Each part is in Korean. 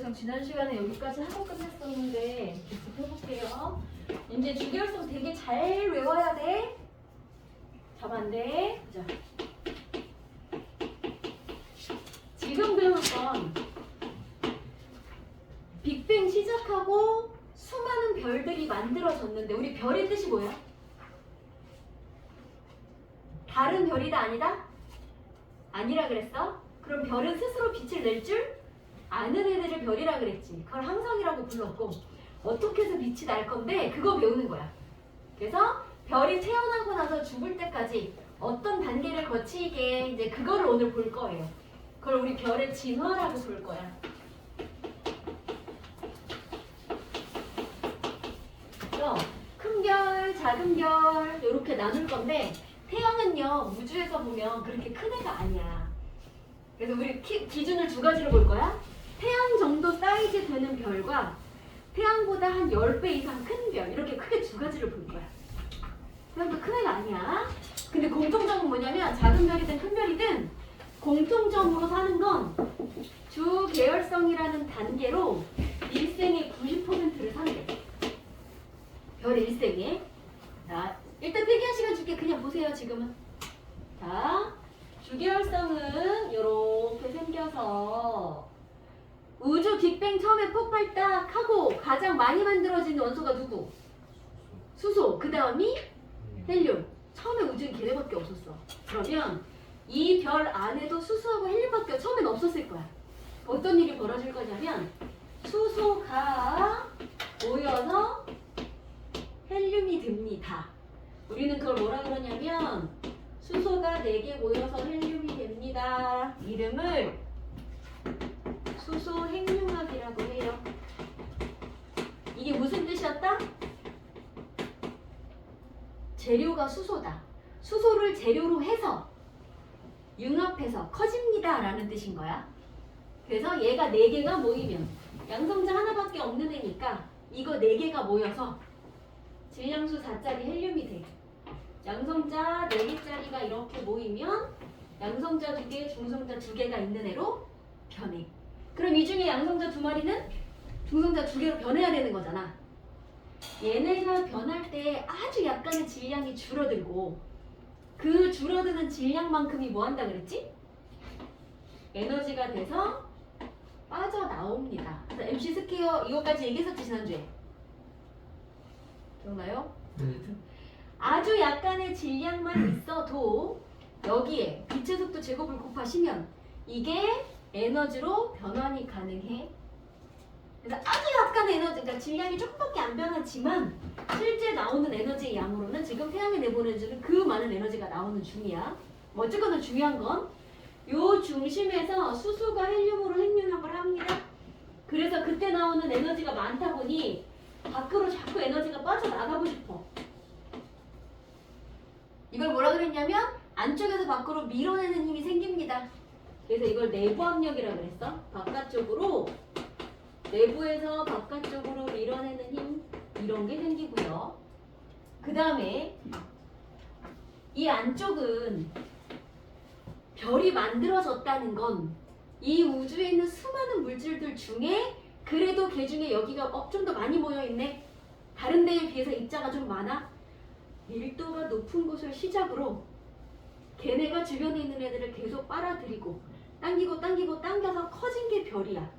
주기율성 지난 시간에 여기까지 하고 끝냈었는데 계속 해볼게요. 이제 주기율성 되게 잘 외워야 돼. 잡았네. 자, 지금 배울 건 빅뱅 시작하고 수많은 별들이 만들어졌는데 우리 별의 뜻이 뭐야? 다른 별이다 아니다? 아니라 그랬어? 그럼 별은 스스로 빛을 낼 줄 아는 애들을 별이라 그랬지. 그걸 항성이라고 불렀고 어떻게 해서 빛이 날 건데 그거 배우는 거야. 그래서 별이 태어나고 나서 죽을 때까지 어떤 단계를 거치게 이제 그거를 오늘 볼 거예요. 그걸 우리 별의 진화라고 볼 거야. 그래서 큰 별, 작은 별 이렇게 나눌 건데 태양은요 우주에서 보면 그렇게 큰 애가 아니야. 그래서 우리 기준을 두 가지로 볼 거야. 태양 정도 사이즈 되는 별과 태양보다 한 10배 이상 큰 별 이렇게 크게 두 가지를 볼 거야. 태양도 큰 애가 아니야. 근데 공통점은 뭐냐면 작은 별이든 큰 별이든 공통점으로 사는 건 주계열성이라는 단계로 일생의 90%를 산대. 별 일생에. 자, 일단 필기한 시간 줄게. 그냥 보세요 지금은. 자, 주계열성은 이렇게 생겨서 우주 빅뱅 처음에 폭발 딱 하고 가장 많이 만들어진 원소가 누구? 수소. 그 다음이 헬륨. 처음에 우주는 걔네밖에 없었어. 그러면 이 별 안에도 수소하고 헬륨밖에 처음엔 없었을 거야. 어떤 일이 벌어질 거냐면 수소가 모여서 헬륨이 됩니다. 우리는 그걸 뭐라 그러냐면 수소가 4개 모여서 헬륨이 됩니다. 이름을 수소 핵융합이라고 해요. 이게 무슨 뜻이었다? 재료가 수소다. 수소를 재료로 해서 융합해서 커집니다 라는 뜻인 거야. 그래서 얘가 4개가 모이면 양성자 하나밖에 없는 애니까 이거 4개가 모여서 질량수 4짜리 헬륨이 돼. 양성자 4개짜리가 이렇게 모이면 양성자 2개, 중성자 2개가 있는 애로 변해. 그럼 이 중에 양성자 2마리는 중성자 2개로 변해야 되는 거잖아. 얘네가 변할 때 아주 약간의 질량이 줄어들고 그 줄어드는 질량만큼이 뭐 한다 그랬지? 에너지가 돼서 빠져나옵니다. 그래서 MC 스퀘어 이거까지 얘기했었지 지난주에. 기억나요? 아주 약간의 질량만 있어도 여기에 빛의 속도 제곱을 곱하시면 이게 에너지로 변환이 가능해. 그래서 아주 약간의 에너지, 그러니까 질량이 조금밖에 안 변하지만 실제 나오는 에너지의 양으로는 지금 태양이 내보내주는 그 많은 에너지가 나오는 중이야. 뭐 어쨌거나 중요한 건 요 중심에서 수소가 헬륨으로 핵융합을 합니다. 그래서 그때 나오는 에너지가 많다 보니 밖으로 자꾸 에너지가 빠져나가고 싶어. 이걸 뭐라 그랬냐면 안쪽에서 밖으로 밀어내는 힘이 생깁니다. 그래서 이걸 내부 압력이라고 그랬어. 바깥쪽으로 내부에서 바깥쪽으로 밀어내는 힘 이런 게 생기고요. 그 다음에 이 안쪽은 별이 만들어졌다는 건 이 우주에 있는 수많은 물질들 중에 그래도 걔 중에 여기가 좀 더 많이 모여있네. 다른 데에 비해서 입자가 좀 많아. 밀도가 높은 곳을 시작으로 걔네가 주변에 있는 애들을 계속 빨아들이고 당기고 당겨서 커진 게 별이야.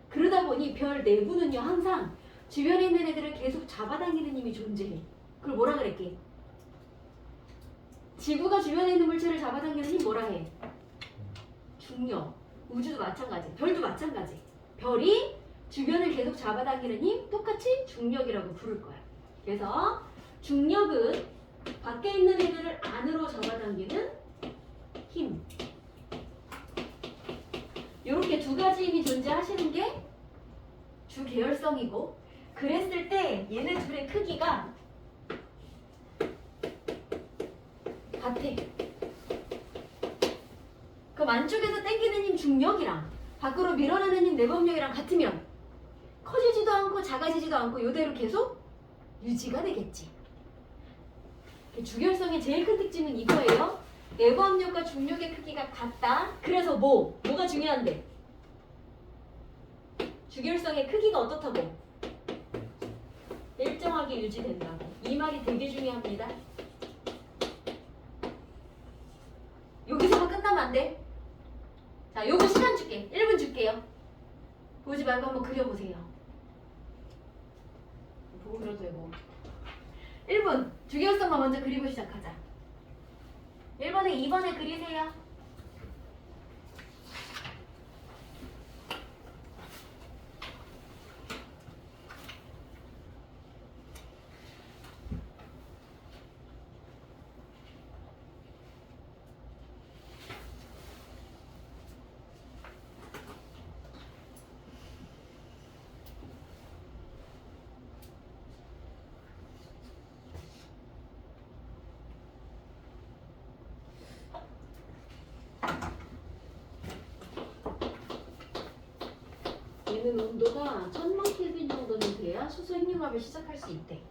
그러다 보니 별 내부는요 항상 주변에 있는 애들을 계속 잡아당기는 힘이 존재해. 그걸 뭐라 그랬게? 지구가 주변에 있는 물체를 잡아당기는 힘 뭐라 해? 중력. 우주도 마찬가지. 별도 마찬가지. 별이 주변을 계속 잡아당기는 힘 똑같이 중력이라고 부를 거야. 그래서 중력은 밖에 있는 애들을 안으로 잡아당기는 힘. 이렇게 두 가지 힘이 존재하시는 게 주계열성이고 그랬을 때 얘네 둘의 크기가 같아. 그럼 안쪽에서 당기는 힘 중력이랑 밖으로 밀어내는 힘 내부압력이랑 같으면 커지지도 않고 작아지지도 않고 이대로 계속 유지가 되겠지. 주계열성의 제일 큰 특징은 이거예요. 내부압력과 중력의 크기가 같다. 그래서 뭐가 중요한데? 주결성의 크기가 어떻다고? 일정하게 유지된다고. 이 말이 되게 중요합니다. 여기서만 끝나면 안 돼. 자, 요거 시간 줄게. 1분 줄게요. 보지 말고 한번 그려보세요. 보고 그려도 되고. 1분. 주결성만 먼저 그리고 시작하자. 1번에 2번에 그리세요. 얘는 온도가 1000만 켈빈 정도는 돼야 수소 핵융합을 시작할 수 있대.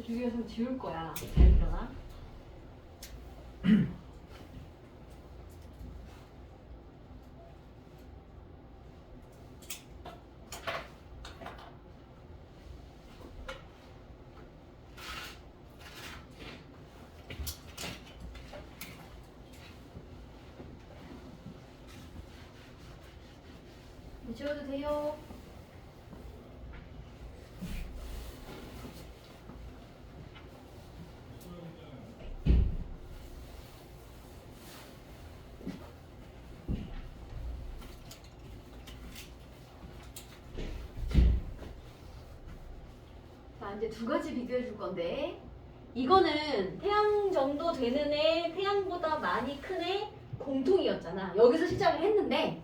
주기율성 지울 거야. 잘 일어나. 지워도 돼요. 자, 이제 두 가지 비교해 줄 건데, 이거는 태양 정도 되는 애, 태양보다 많이 큰 애 공통이었잖아. 여기서 시작을 했는데,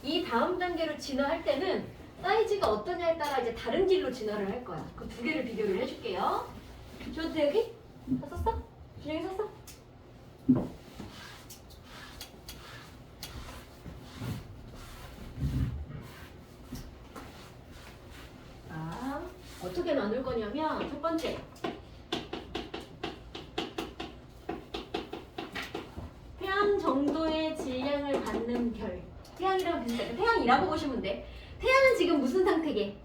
이 다음 단계로 진화할 때는 사이즈가 어떠냐에 따라 이제 다른 길로 진화를 할 거야. 그 두 개를 비교를 해줄게요. 줘도 돼, 여기? 다 썼어? 준영이 썼어? 자, 어떻게 나눌 거냐면, 첫 번째. 태양 정도의 질량을 받는 별. 태양이랑 비슷해. 태양이라고 보시면 돼. 태양은 지금 무슨 상태게?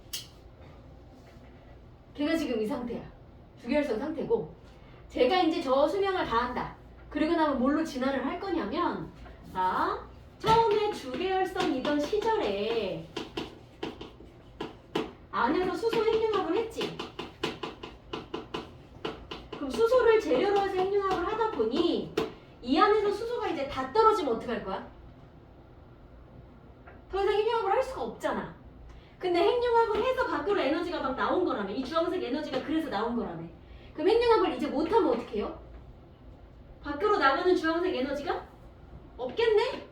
걔가 지금 이 상태야. 주결성 상태고, 제가 이제 저 수명을 다한다. 그리고 나면 뭘로 진화를 할 거냐면, 자, 처음에 주계열성이던 시절에 안에서 수소 핵융합을 했지. 그럼 수소를 재료로 해서 핵융합을 하다 보니 이 안에서 수소가 이제 다 떨어지면 어떡할 거야? 더 이상 핵융합을 할 수가 없잖아. 근데 핵융합을 해서 밖으로 에너지가 막 나온 거라며. 이 주황색 에너지가 그래서 나온 거라며. 그럼 핵융합을 이제 못하면 어떻게 해요? 밖으로 나가는 주황색 에너지가 없겠네?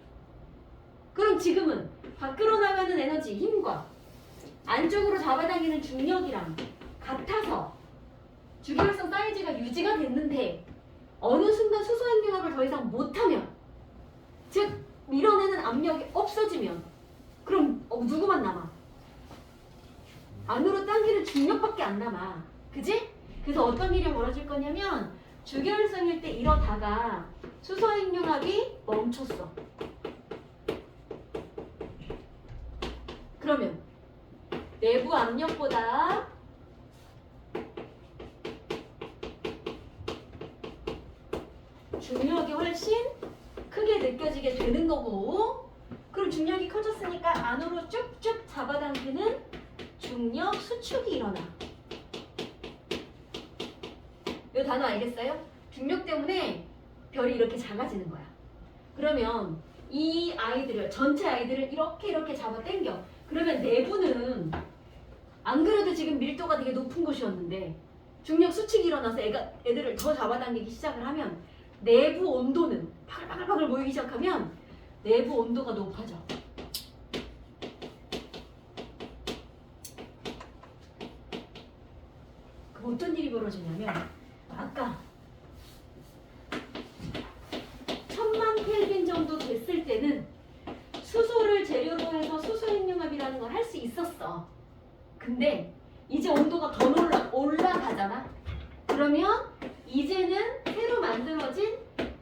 그럼 지금은 밖으로 나가는 에너지, 힘과 안쪽으로 잡아당기는 중력이랑 같아서 주기율성 사이즈가 유지가 됐는데 어느 순간 수소 핵융합을 더 이상 못하면, 즉 밀어내는 압력이 없어지면 그럼 누구만 남아? 안으로 당기는 중력밖에 안 남아. 그지? 그래서 어떤 일이 벌어질 거냐면 주기율성일 때 이러다가 수소 핵융합이 멈췄어. 그러면 내부 압력보다 중력이 훨씬 크게 느껴지게 되는 거고, 그럼 중력이 커졌으니까 안으로 쭉쭉 잡아당기는 중력 수축이 일어나. 이 단어 알겠어요? 중력 때문에 별이 이렇게 작아지는 거야. 그러면 이 아이들을, 전체 아이들을 이렇게 잡아 당겨. 그러면 내부는 안 그래도 지금 밀도가 되게 높은 곳이었는데 중력 수축이 일어나서 애들을 더 잡아당기기 시작을 하면 내부 온도는 바글바글 모이기 시작하면 내부 온도가 높아져. 그럼 어떤 일이 벌어지냐면 아까 1000만 켈빈 정도 됐을 때는 수소를 재료로 해서 수소 핵융합이라는 걸 할 수 있었어. 근데 이제 온도가 더 올라가잖아. 그러면 이제는 새로 만들어진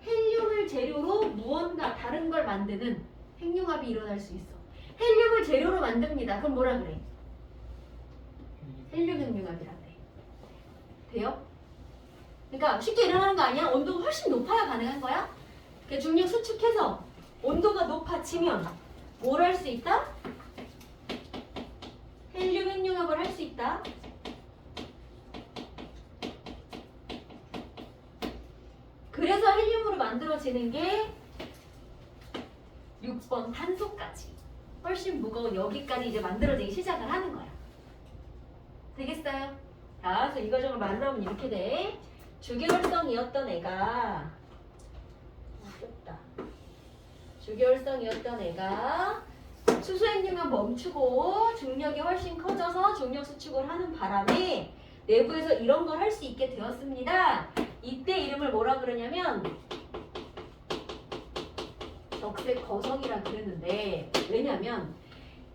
헬륨을 재료로 무언가 다른 걸 만드는 핵융합이 일어날 수 있어. 헬륨을 재료로 만듭니다. 그럼 뭐라 그래? 헬륨 핵융합이라 그래. 돼요? 그러니까 쉽게 일어나는 거 아니야? 온도가 훨씬 높아야 가능한 거야? 중력 수축해서 온도가 높아지면 뭘 할 수 있다? 헬륨 핵융합을 할 수 있다. 그래서 헬륨으로 만들어지는 게 6번 탄소까지 훨씬 무거운 여기까지 이제 만들어지기 시작을 하는 거야. 되겠어요? 자, 그래서 이 과정을 말하면 이렇게 돼. 주기율성이었던 애가 주기율성이었던 애가 수소 핵융합 멈추고 중력이 훨씬 커져서 중력 수축을 하는 바람에 내부에서 이런 걸 할 수 있게 되었습니다. 이때 이름을 뭐라 그러냐면 적색 거성이라 그러는데, 왜냐면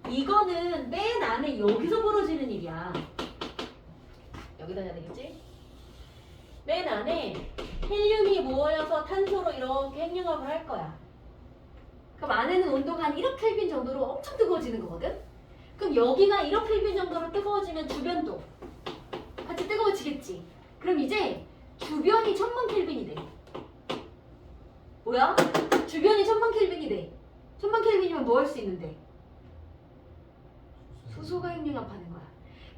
이거는 맨 안에 여기서 벌어지는 일이야. 여기다 해야 되겠지? 맨 안에 헬륨이 모여서 탄소로 이렇게 핵융합을 할 거야. 그럼 안에는 온도가 한 1억 켈빈 정도로 엄청 뜨거워지는 거거든? 그럼 여기가 1억 켈빈 정도로 뜨거워지면 주변도 같이 뜨거워지겠지? 그럼 이제 주변이 1000만 켈빈이 돼. 뭐야? 주변이 1000만 켈빈이 돼. 1000만 켈빈이면 뭐 할 수 있는데? 수소가 핵융합하는 거야.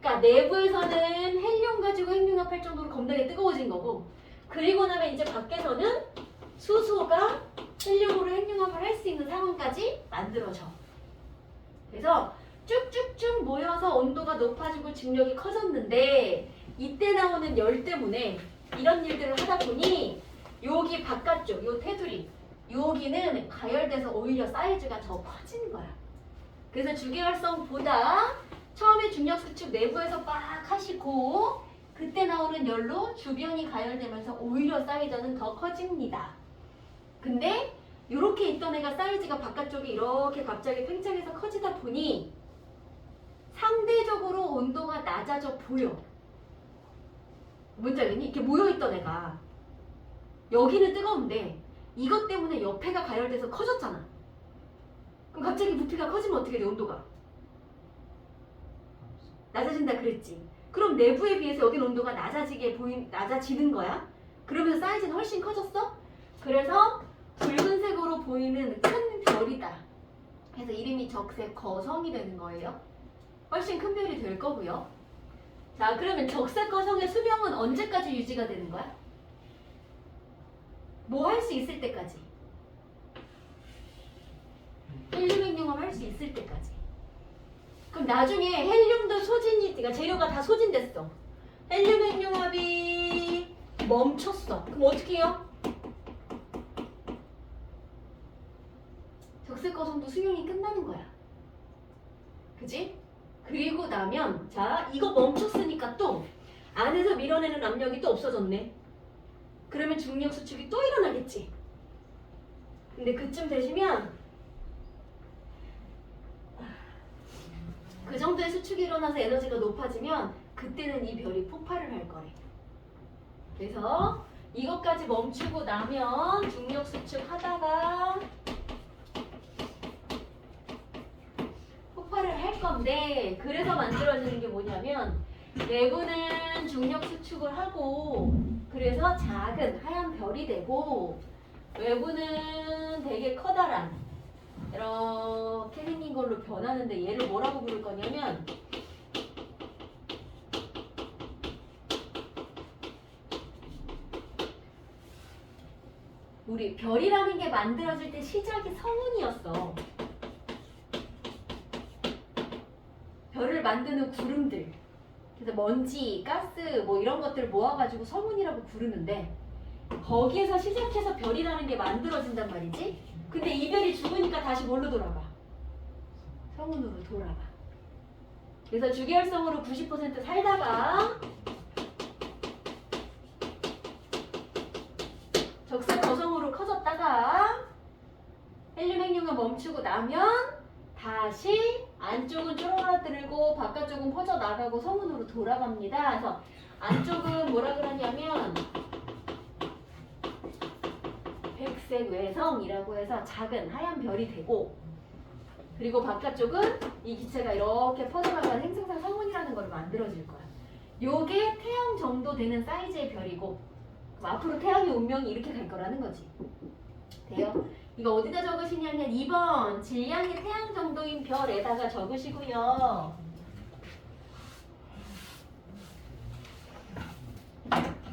그러니까 내부에서는 헬륨 가지고 핵융합할 정도로 겁나게 뜨거워진 거고, 그리고 나면 이제 밖에서는 수소가 헬륨으로 핵융합을 할 수 있는 상황까지 만들어져. 그래서 쭉쭉쭉 모여서 온도가 높아지고 중력이 커졌는데 이때 나오는 열 때문에 이런 일들을 하다 보니 여기 바깥쪽, 요 테두리, 여기는 가열돼서 오히려 사이즈가 더 커지는 거야. 그래서 주기활성보다 처음에 중력 수축 내부에서 빡 하시고 그때 나오는 열로 주변이 가열되면서 오히려 사이즈는 더 커집니다. 근데 이렇게 있던 애가 사이즈가 바깥쪽이 이렇게 갑자기 팽창해서 커지다 보니 상대적으로 온도가 낮아져 보여. 뭔지 알겠니? 이렇게 모여있던 애가 여기는 뜨거운데 이것 때문에 옆에가 가열돼서 커졌잖아. 그럼 갑자기 부피가 커지면 어떻게 돼? 온도가 낮아진다 그랬지. 그럼 내부에 비해서 여긴 온도가 낮아지는 거야. 그러면서 사이즈는 훨씬 커졌어. 그래서 붉은색으로 보이는 큰 별이다. 그래서 이름이 적색 거성이 되는 거예요. 훨씬 큰 별이 될 거고요. 자, 그러면 적색 거성의 수명은 언제까지 유지가 되는 거야? 뭐 할 수 있을 때까지. 헬륨 핵융합 할 수 있을 때까지. 그럼 나중에 헬륨도 그러니까 재료가 다 소진됐어. 헬륨 핵융합이 멈췄어. 그럼 어떻게 해요? 적색 거성도 수용이 끝나는 거야. 그지? 그리고 나면 자 이거 멈췄으니까 또 안에서 밀어내는 압력이 또 없어졌네. 그러면 중력 수축이 또 일어나겠지. 근데 그쯤 되시면 그 정도의 수축이 일어나서 에너지가 높아지면 그때는 이 별이 폭발을 할 거래. 그래서 이것까지 멈추고 나면 중력 수축 하다가 폭발을 할 건데 그래서 만들어지는 게 뭐냐면 내부는 중력 수축을 하고 그래서 작은 하얀 별이 되고 외부는 되게 커다란 이렇게 생긴 걸로 변하는데 얘를 뭐라고 부를 거냐면 우리 별이라는 게 만들어질 때 시작이 성운이었어. 별을 만드는 구름들. 그래서 먼지, 가스 뭐 이런 것들을 모아가지고 성운이라고 부르는데 거기에서 시작해서 별이라는 게 만들어진단 말이지. 근데 이 별이 죽으니까 다시 뭘로 돌아가? 성운으로 돌아가. 그래서 주계열성으로 90% 살다가 적색 거성으로 커졌다가 헬륨 핵융합 멈추고 나면 다시 안쪽은 쪼그라들고 바깥쪽은 퍼져나가고 성운으로 돌아갑니다. 그래서 안쪽은 뭐라 그러냐면 백색 외성이라고 해서 작은 하얀 별이 되고 그리고 바깥쪽은 이 기체가 이렇게 퍼져나가는 행성상 성운이라는 걸 만들어질 거야. 요게 태양 정도 되는 사이즈의 별이고 앞으로 태양의 운명이 이렇게 갈 거라는 거지. 돼요? 이거 어디다 적으시냐면 2번 질량이 태양 정도인 별에다가 적으시고요.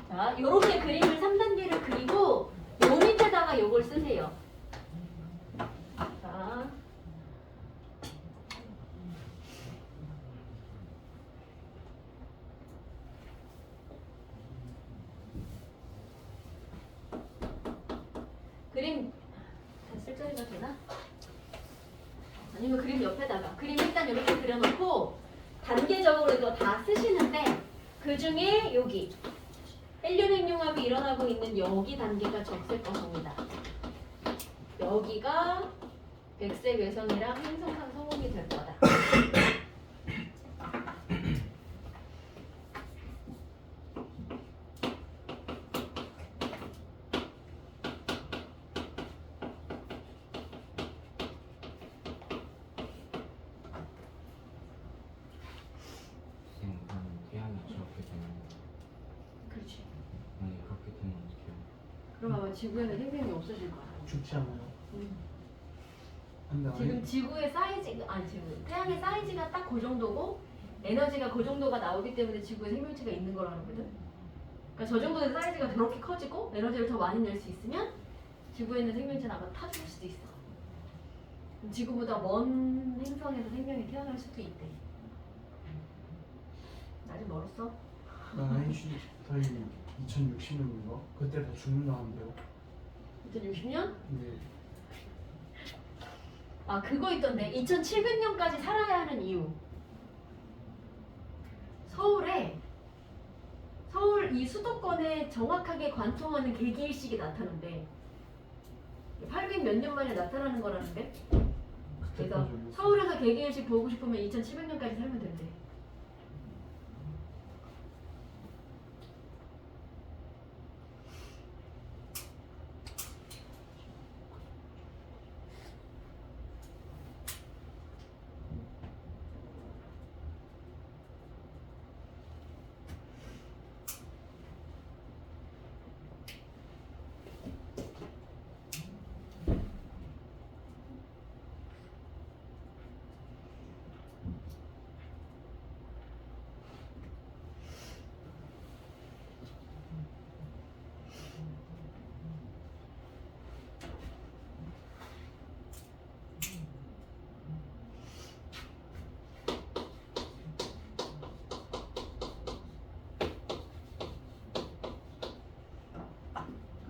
자, 요렇게 그림을 3단계를 그리고 요 밑에다가 요걸 쓰세요. 자. 그림 다 쓸 자리가 되나? 아니면 그림 옆에다가 그림 일단 이렇게 그려놓고 단계적으로 이거 다 쓰시는데 그 중에 여기 헬륨 핵융합이 일어나고 있는 여기 단계가 적색 거성이다. 여기가 백색 외성이랑 행성상 성운이 될 거다. 태양이 저렇게 되면 그렇지. 아니 그렇게 되면 어떡해요? 그럼 아마 지구에는 생명이 없어질 거야. 죽지 않아요. 근데 지금 지구의 사이즈가 아니 지금 태양의 사이즈가 딱 그 정도고 에너지가 그 정도가 나오기 때문에 지구에 생명체가 있는 거라는 거거든. 그러니까 저 정도의 사이즈가 그렇게 커지고 에너지를 더 많이 낼 수 있으면 지구에 있는 생명체는 아마 타 죽을 수도 있어. 지구보다 먼 행성에서 생명이 태어날 수도 있대. 아직 멀었어? 아인슈타인 2060년인가? 그때 다 죽는다는데요. 2060년? 네. 아 그거 있던데 2700년까지 살아야 하는 이유. 서울 이 수도권에 정확하게 관통하는 개기일식이 나타난대. 800 몇 년 만에 나타나는 거라는데. 그래서 서울에서 개기일식 보고 싶으면 2700년까지 살면 된대.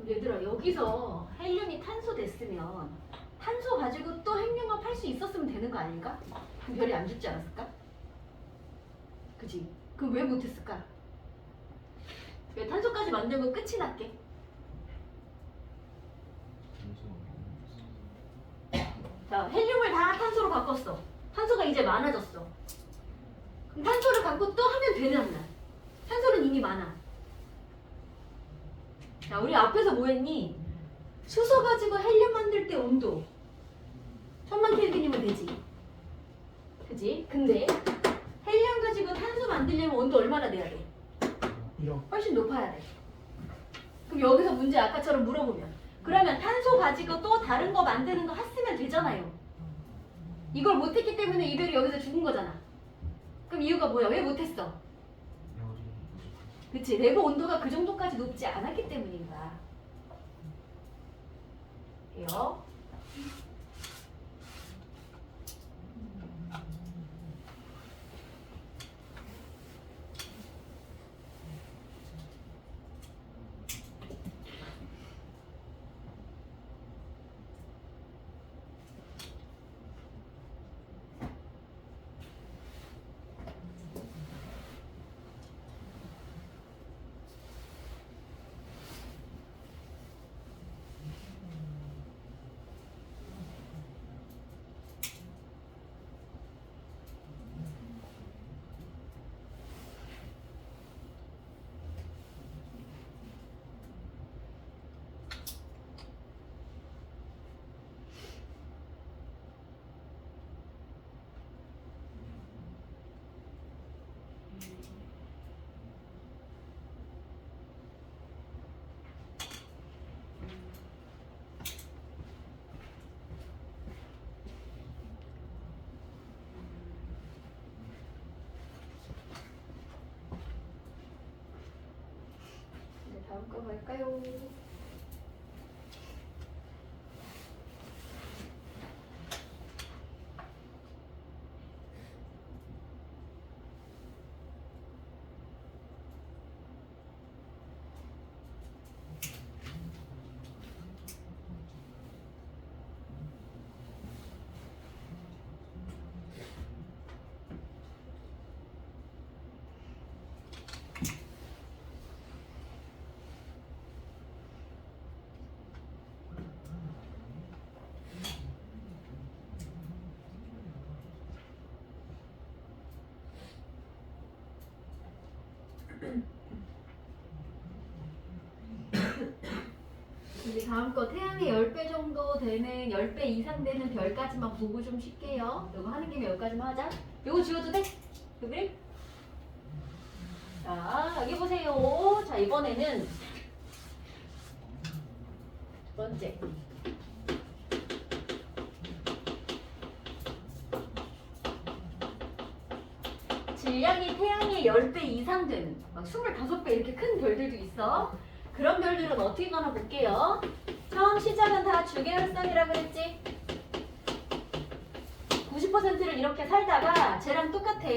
얘들아 여기서 헬륨이 탄소 됐으면 탄소 탄소 가지고 또 핵융합 할 수 있었으면 되는 거 아닌가? 그럼 별이 안 죽지 않았을까? 그지? 그럼 왜 못했을까? 왜 탄소까지 만들고 끝이 났게? 자, 헬륨을 다 탄소로 바꿨어. 탄소가 이제 많아졌어. 그럼 탄소를 갖고 또 하면 되는 안 나? 탄소는 이미 많아. 자, 우리 앞에서 뭐 했니? 수소 가지고 헬륨 만들 때 온도 1000만 켈빈이면 되지. 그지? 근데 헬륨 가지고 탄소 만들려면 온도 얼마나 돼야 돼? 1억. 훨씬 높아야 돼. 그럼 여기서 문제 아까처럼 물어보면 그러면 탄소 가지고 또 다른 거 만드는 거 했으면 되잖아요. 이걸 못했기 때문에 이별이 여기서 죽은 거잖아. 그럼 이유가 뭐야? 왜 못했어? 그치? 내부 온도가 그 정도까지 높지 않았기 때문인 거야. 이요. 다음 거 갈까요? 이제 다음 거 태양의 10배 정도 되는 10배 이상 되는 별까지만 보고 좀 쉴게요. 이거 하는 김에 여기까지만 하자. 이거 지워도 돼? 그래? 자, 여기 보세요. 자, 이번에는 두 번째. 질량이 태양의 10배 이상 되는 막 25배 이렇게 큰 별들도 있어. 그런 별들은 어떻게 가나 볼게요. 처음 시작은 다 주계열성이라 그랬지? 90%를 이렇게 살다가 쟤랑 똑같아.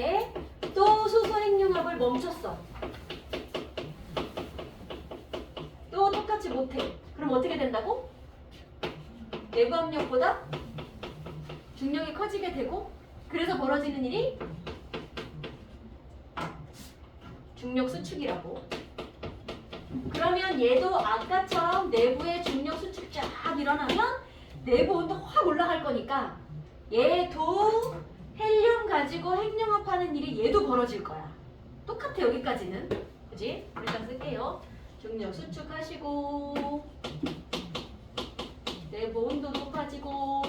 또 수소 핵융합을 멈췄어. 또 똑같이 못해. 그럼 어떻게 된다고? 내부 압력보다 중력이 커지게 되고 그래서 벌어지는 일이 중력 수축이라고. 그러면 얘도 아까처럼 내부의 중력 수축 쫙 일어나면 내부 온도 확 올라갈 거니까 얘도 헬륨 가지고 핵융합하는 일이 얘도 벌어질 거야. 똑같아 여기까지는. 그지? 일단 쓸게요. 중력 수축하시고 내부 온도 높아지고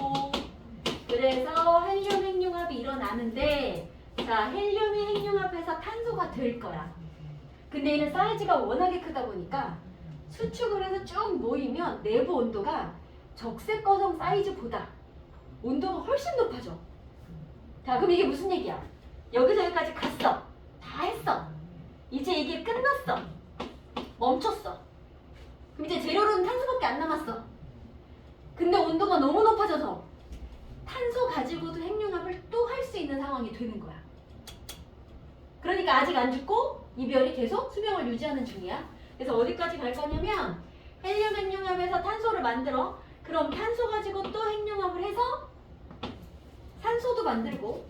그래서 헬륨 핵융합이 일어나는데 자 헬륨이 핵융합해서 탄소가 될 거야. 근데 얘는 사이즈가 워낙에 크다 보니까 수축을 해서 쭉 모이면 내부 온도가 적색거성 사이즈보다 온도가 훨씬 높아져. 자 그럼 이게 무슨 얘기야? 여기서 여기까지 갔어. 다 했어. 이제 이게 끝났어. 멈췄어. 그럼 이제 재료로는 탄소밖에 안 남았어. 근데 온도가 너무 높아져서 탄소 가지고도 핵융합을 또 할 수 있는 상황이 되는 거야. 그러니까 아직 안 죽고 이별이 계속 수명을 유지하는 중이야. 그래서 어디까지 갈 거냐면 헬륨 핵융합에서 탄소를 만들어 그럼 탄소 가지고 또 핵융합을 해서 산소도 만들고,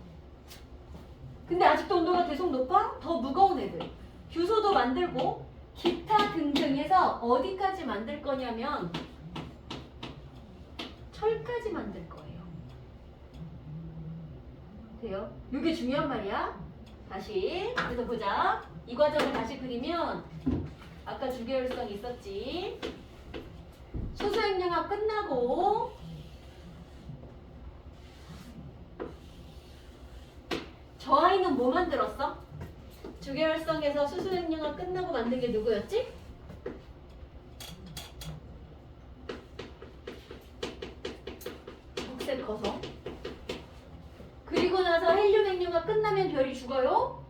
근데 아직도 온도가 계속 높아? 더 무거운 애들 규소도 만들고 기타 등등 해서 어디까지 만들 거냐면 철까지 만들 거예요. 돼요? 이게 중요한 말이야. 다시 그래서 보자. 이 과정을 다시 그리면 아까 주계열성 있었지. 수소핵융합 끝나고 저 아이는 뭐 만들었어? 주계열성에서 수소핵융합 끝나고 만든 게 누구였지? 적색 거성. 그리고 나서 헬륨 핵융합 끝나면 별이 죽어요.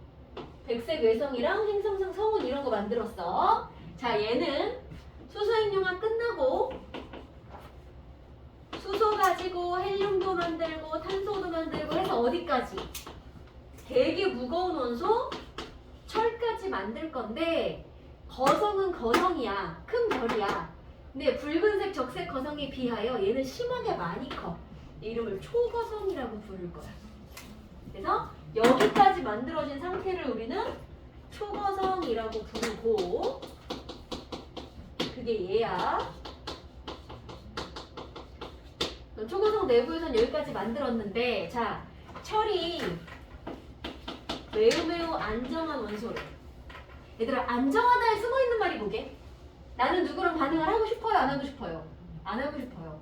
백색 외성이랑 행성상 성운 이런 거 만들었어. 자, 얘는 수소 핵융합 끝나고 수소 가지고 헬륨도 만들고 탄소도 만들고 해서 어디까지? 되게 무거운 원소 철까지 만들 건데 거성은 거성이야. 큰 별이야. 근데 붉은색 적색 거성에 비하여 얘는 심하게 많이 커. 이름을 초거성이라고 부를 거야. 그래서 여기까지 만들어진 상태를 우리는 초거성이라고 부르고, 그게 얘야. 초거성 내부에선 여기까지 만들었는데, 자, 철이 매우 안정한 원소래. 얘들아, 안정하다에 숨어있는 말이 뭐게? 나는 누구랑 반응을 하고 싶어요? 안 하고 싶어요? 안 하고 싶어요.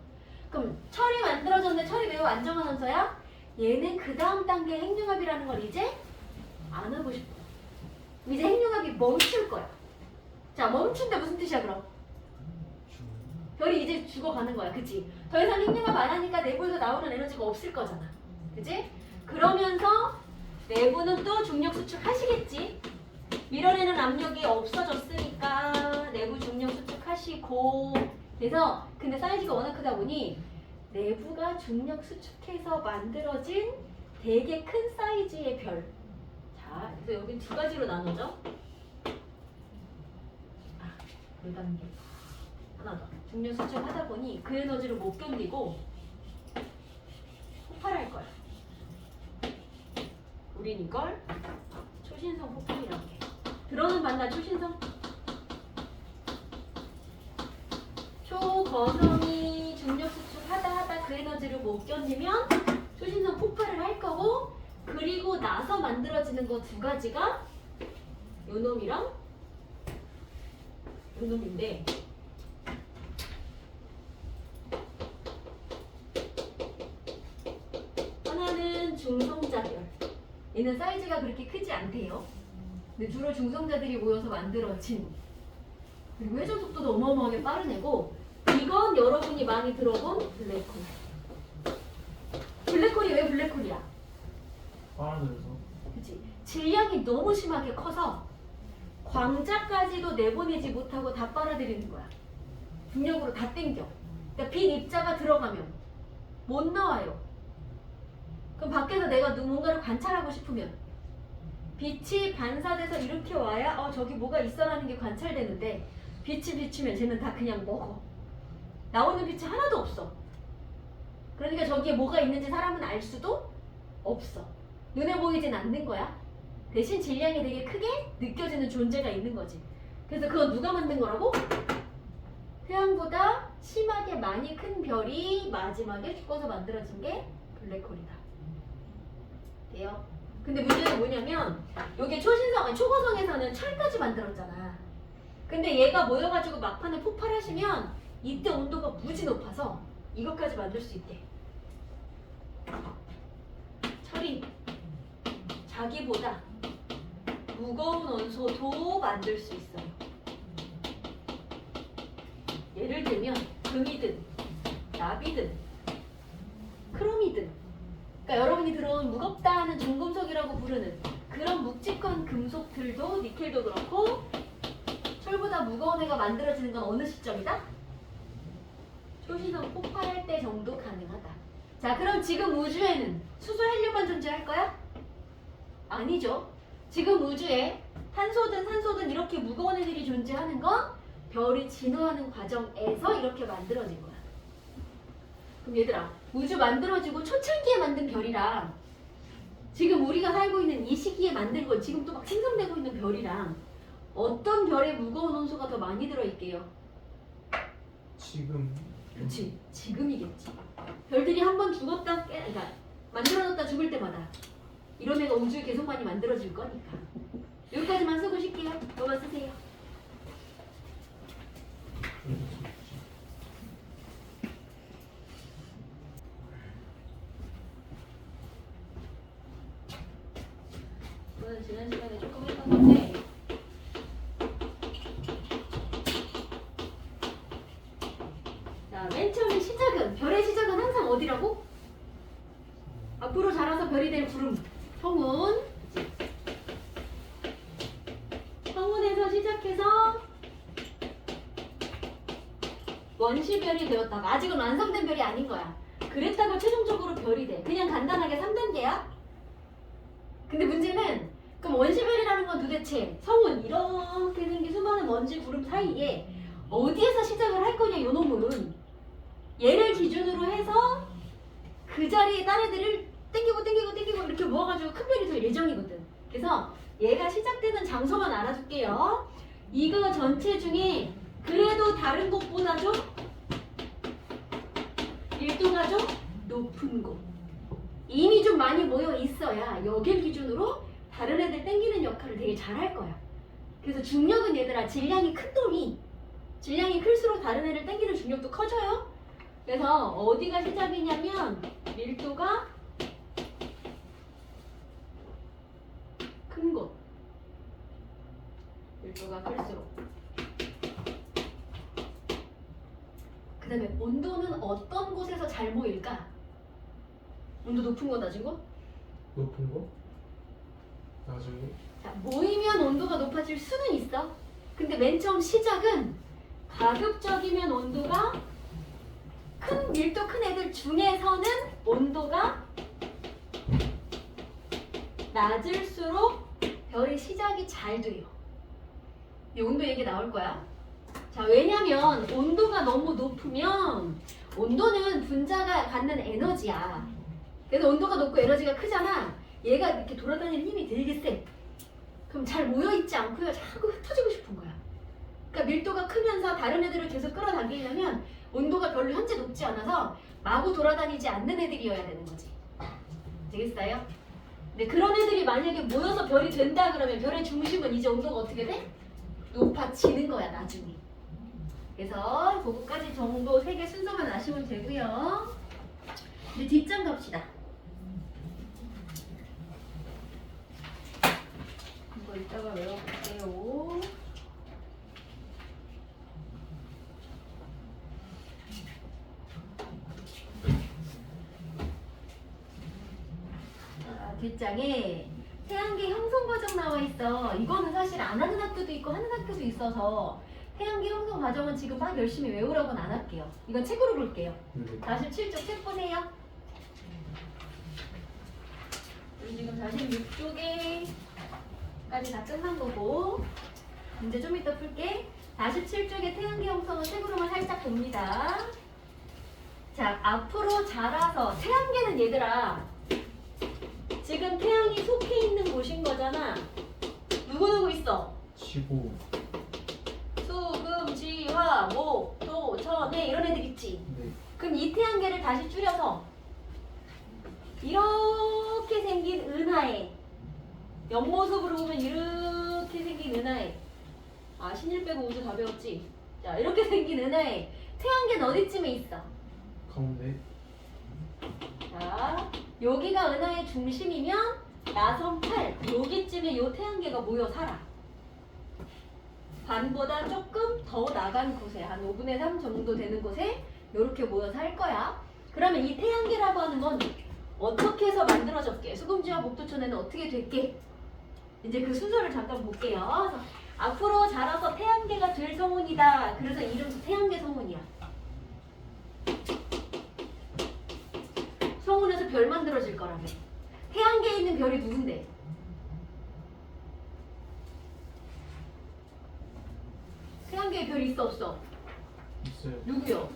그럼 철이 만들어졌는데 철이 매우 안정한 원소야? 얘는 그 다음 단계 핵융합이라는 걸 이제 안 하고 싶어. 이제 핵융합이 멈출 거야. 자, 멈춘데 무슨 뜻이야 그럼? 별이 이제 죽어가는 거야. 그치? 더 이상 핵융합 안 하니까 내부에서 나오는 에너지가 없을 거잖아. 그치? 그러면서 내부는 또 중력 수축하시겠지? 밀어내는 압력이 없어졌으니까 내부 중력 수축하시고, 그래서 근데 사이즈가 워낙 크다 보니 내부가 중력 수축해서 만들어진 되게 큰 사이즈의 별. 자, 그래서 여긴 두 가지로 나눠져. 그 단계 하나 더. 중력 수축하다 보니 그 에너지를 못 견디고 폭발할 거야. 우린 이걸 초신성 폭발이라고 해. 들어는 봤나 초신성? 초거성이 중력 수축하다 그 에너지를 못 견디면 초신성 폭발을 할 거고, 그리고 나서 만들어지는 거 두 가지가 요 놈이랑 요 놈인데, 하나는 중성자별. 얘는 사이즈가 그렇게 크지 않대요. 근데 주로 중성자들이 모여서 만들어진, 그리고 회전 속도도 어마어마하게 빠른 애고, 이건 여러분이 많이 들어본 블랙홀. 블랙홀이 왜 블랙홀이야? 빨아들여서. 그치? 질량이 너무 심하게 커서 광자까지도 내보내지 못하고 다 빨아들이는 거야. 중력으로 다 땡겨. 그러니까 빈 입자가 들어가면 못 나와요. 그럼 밖에서 내가 뭔가를 관찰하고 싶으면 빛이 반사돼서 이렇게 와야 저기 뭐가 있어라는 게 관찰되는데, 빛이 비추면 쟤는 다 그냥 먹어. 나오는 빛이 하나도 없어. 그러니까 저기에 뭐가 있는지 사람은 알 수도 없어. 눈에 보이진 않는 거야. 대신 질량이 되게 크게 느껴지는 존재가 있는 거지. 그래서 그건 누가 만든 거라고? 태양보다 심하게 많이 큰 별이 마지막에 죽어서 만들어진 게 블랙홀이다. 돼요? 근데 문제는 뭐냐면 요게 초거성에서는 철까지 만들었잖아. 근데 얘가 모여가지고 막판에 폭발하시면 이때 온도가 무지 높아서 이것까지 만들 수 있대. 철이 자기보다 무거운 원소도 만들 수 있어요. 예를 들면 금이든 나비든 크롬이든, 그러니까 여러분이 들어온 무겁다 하는 중금속이라고 부르는 그런 묵직한 금속들도, 니켈도 그렇고, 철보다 무거운 애가 만들어지는 건 어느 시점이다? 초신성 폭발할 때 정도 가능하다. 자, 그럼 지금 우주에는 수소 헬륨만 존재할 거야? 아니죠. 지금 우주에 탄소든 산소든 이렇게 무거운 애들이 존재하는 건 별이 진화하는 과정에서 이렇게 만들어진 거야. 그럼 얘들아, 우주 만들어지고 초창기에 만든 별이랑 지금 우리가 살고 있는 이 시기에 만들고 지금 또 막 생성되고 있는 별이랑 어떤 별의 무거운 원소가 더 많이 들어있게요? 지금. 그치, 지금이겠지. 별들이 한 번 죽었다, 그러니까 만들어졌다 죽을 때마다 이런 애가 우주에 계속 많이 만들어질 거니까. 여기까지만 쓰고 쉴게요. 너만 쓰세요. 이거는 지난 시간에 조금 했던 건데 자, 맨 처음에 시작은, 별의 시작은 항상 어디라고? 앞으로 자라서 별이 될 구름, 성운. 성운에서 시작해서 원시별이 되었다가 아직은 완성된 별이 아닌 거야. 그랬다가 최종적으로 별이 돼. 그냥 간단하게 3단계야. 근데 문제는 그럼 원시별이라는 건 도대체 성운 이렇게 생긴 수많은 먼지 구름 사이에 어디에서 시작을 할 거냐 요 놈은. 얘를 기준으로 해서 그 자리에 딴 애들을 땡기고 이렇게 모아가지고 큰 별이 될 예정이거든. 그래서 얘가 시작되는 장소만 알아줄게요. 이거 전체 중에 그래도 다른 곳보다 좀 밀도가 좀 높은 곳, 이미 좀 많이 모여 있어야 여길 기준으로 다른 애들 땡기는 역할을 되게 잘 할 거야. 그래서 중력은 얘들아, 질량이 큰 놈이 질량이 클수록 다른 애를 땡기는 중력도 커져요. 그래서 어디가 시작이냐면 밀도가 큰 곳, 밀도가 클수록. 그 다음에 온도는 어떤 곳에서 잘 모일까? 온도 높은 거 낮은 거? 높은 거? 나중에. 자, 모이면 온도가 높아질 수는 있어. 근데 맨 처음 시작은 가급적이면 온도가 큰 밀도 큰 애들 중에서는 온도가 낮을수록 별의 시작이 잘 돼요. 이 온도 얘기 나올 거야. 자, 왜냐면 온도가 너무 높으면 온도는 분자가 갖는 에너지야. 그래서 온도가 높고 에너지가 크잖아. 얘가 이렇게 돌아다니는 힘이 되게 세. 그럼 잘 모여있지 않고요. 자꾸 흩어지고 싶은 거야. 그러니까 밀도가 크면서 다른 애들을 계속 끌어당기려면 온도가 별로 현재 높지 않아서 마구 돌아다니지 않는 애들이어야 되는 거지. 되겠어요? 근데 그런 애들이 만약에 모여서 별이 된다 그러면 별의 중심은 이제 온도가 어떻게 돼? 높아지는 거야, 나중에. 그래서 그거까지 정도 3개 순서만 아시면 되고요. 이제 뒷장 갑시다. 이거 이따가 외워볼게요. 자, 뒷장에 태양계 형성 과정 나와 있어. 이거는 사실 안 하는 학교도 있고 하는 학교도 있어서 태양계 형성 과정은 지금 막 열심히 외우라고는 안 할게요. 이건 책으로 볼게요. 47쪽 책 보세요. 우리 지금 46쪽에까지 다 끝난 거고 문제 좀 이따 풀게. 47쪽에 태양계 형성은 책으로만 살짝 봅니다. 자, 앞으로 자라서 태양계는 얘들아 지금 태양이 속해 있는 곳인 거잖아. 누구누구 있어? 지구. 수금, 지화, 목, 도, 천해 이런 애들 있지. 네. 그럼 이 태양계를 다시 줄여서 이렇게 생긴 은하에 옆모습으로 보면 이렇게 생긴 은하에 신일 빼고 우주 다 배웠지? 자, 이렇게 생긴 은하에 태양계는 어디쯤에 있어? 가운데. 자, 여기가 은하의 중심이면 나선 8 여기쯤에 요 태양계가 모여 살아. 반보다 조금 더 나간 곳에 한 5분의 3 정도 되는 곳에 이렇게 모여서 할 거야. 그러면 이 태양계라고 하는 건 어떻게 해서 만들어졌게? 수금지와 목도천에는 어떻게 됐게? 이제 그 순서를 잠깐 볼게요. 그래서 앞으로 자라서 태양계가 될 성운이다. 그래서 이름도 태양계 성운이야. 성운에서 별 만들어질 거라며. 태양계에 있는 별이 누군데? 태양계에 별이 있어 없어? 있어요. 누구요?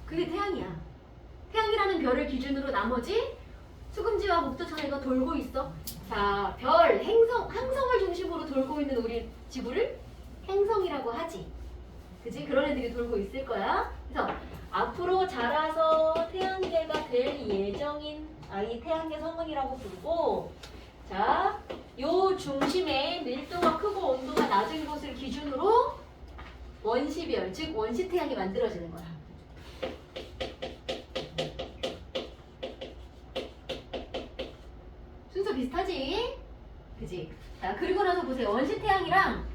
그게 태양이야. 태양이라는 별을 기준으로 나머지 수금지와 목토천해가 돌고 있어. 자, 별, 행성, 항성을 중심으로 돌고 있는 우리 지구를 행성이라고 하지. 그지? 그런 애들이 돌고 있을 거야. 그래서 앞으로 자라서 태양계가 될 예정인 아이 태양계 성운이라고 부르고, 자, 요 중심에 밀도가 크고 온도가 낮은 곳을 기준으로 원시별, 즉 원시태양이 만들어지는 거야. 순서 비슷하지? 그지? 자, 그리고 나서 보세요. 원시태양이랑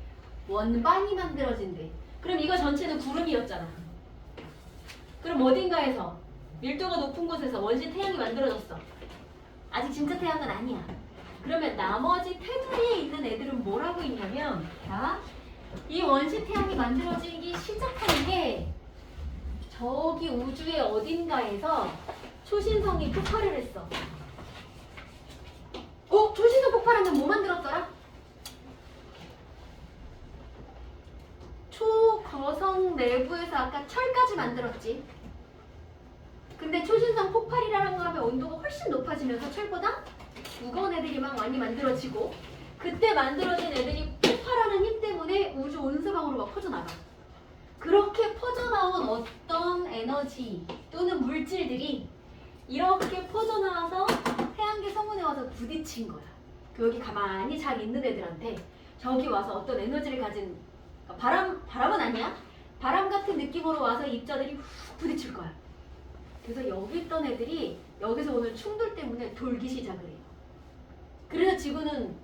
원반이 만들어진대. 그럼 이거 전체는 구름이었잖아. 그럼 어딘가에서 밀도가 높은 곳에서 원시태양이 만들어졌어. 아직 진짜 태양은 아니야. 그러면 나머지 테두리에 있는 애들은 뭘 하고 있냐면, 자, 이 원시태양이 만들어지기 시작하는 게 저기 우주의 어딘가에서 초신성이 폭발을 했어. 초신성 폭발하면 뭐 만들었더라? 초거성 내부에서 아까 철까지 만들었지. 근데 초신성 폭발이라는 거 하면 온도가 훨씬 높아지면서 철보다 무거운 애들이 막 많이 만들어지고, 그때 만들어진 애들이 폭발하는 힘 때문에 우주 온 사방으로 막 퍼져나가. 그렇게 퍼져나온 어떤 에너지 또는 물질들이 이렇게 퍼져나와서 태양계 성운에 와서 부딪힌 거야. 여기 가만히 잘 있는 애들한테 저기 와서 어떤 에너지를 가진, 바람은 아니야. 바람 같은 느낌으로 와서 입자들이 훅 부딪힐 거야. 그래서 여기 있던 애들이 여기서 오는 충돌 때문에 돌기 시작을 해요. 그래서 지구는